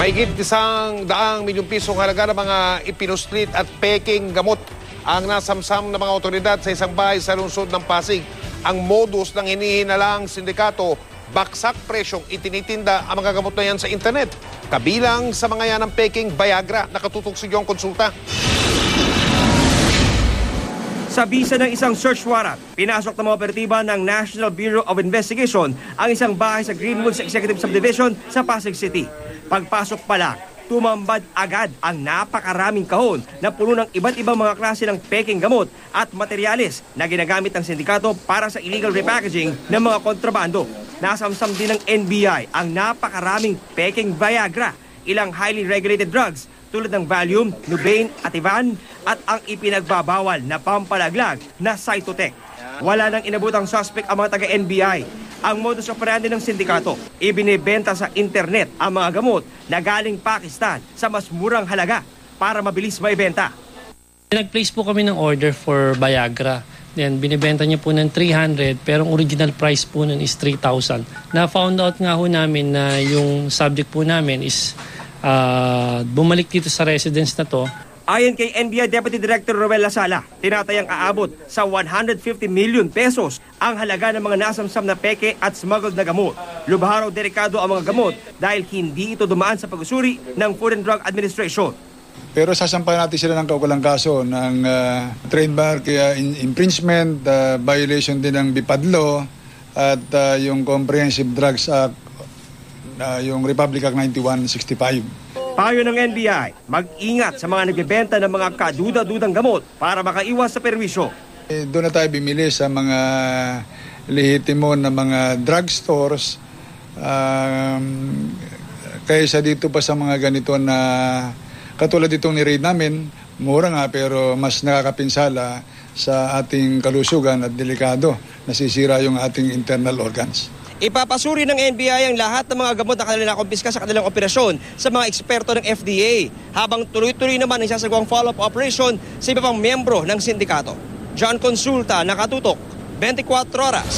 Mahigit 100 milyong pisong halaga ng mga ipinuslit at peking gamot ang nasamsam ng mga otoridad sa isang bahay sa lungsod ng Pasig. Ang modus ng hinihinalang sindikato, baksak presyong itinitinda ang mga gamot na yan sa internet. Kabilang sa mga yan ang peking Viagra. Nakatutok si Jong Consulta. Sa bisa ng isang search warrant, pinasok ng mga operatiba ng National Bureau of Investigation ang isang bahay sa Greenwoods Executive Subdivision sa Pasig City. Pagpasok pa lang, tumambad agad ang napakaraming kahon na puno ng iba't ibang mga klase ng peking gamot at materyales na ginagamit ng sindikato para sa illegal repackaging ng mga kontrabando. Nasamsam din ng NBI ang napakaraming peking Viagra, ilang highly regulated drugs tulad ng Valium, Nubain, Ativan at ang ipinagbabawal na pampalaglag na Cytotec. Wala nang inabutang suspect ang mga taga-NBI. Ang modus operandi ng sindikato, ibinibenta sa internet ang mga gamot na galing Pakistan sa mas murang halaga para mabilis maibenta. Nag-place po kami ng order for Viagra. Then binibenta niya po ng 300 pero ang original price po nun is 3,000. Na-found out nga ho namin na yung subject po namin is bumalik dito sa residence na to. Ayon kay NBI Deputy Director Roel Lasala, tinatayang aabot sa 150 million pesos ang halaga ng mga nasamsam na peke at smuggled na gamot. Lubha raw delikado ang mga gamot dahil hindi ito dumaan sa pag-usuri ng Food and Drug Administration. Pero sasampahan natin sila ng kaukulang kaso ng trademark infringement, violation din ng BIPAD law at yung Comprehensive Drugs Act, yung Republic Act 9165. Payo ng NBI, mag-ingat sa mga nagbebenta ng mga kaduda-dudang gamot para makaiwas sa perwisyo. Doon na tayo bimili sa mga lehitimo na mga drugstores kaysa dito pa sa mga ganito na katulad itong ni-raid namin, mura nga pero mas nakakapinsala sa ating kalusugan at delikado, nasisira yung ating internal organs. Ipapasuri ng NBI ang lahat ng mga gamot na kanilang nakumpiska sa kanilang operasyon sa mga eksperto ng FDA, habang tuloy-tuloy naman ang sasagawang follow-up operation sa iba pang miyembro ng sindikato. John Consulta, nakatutok, 24 oras.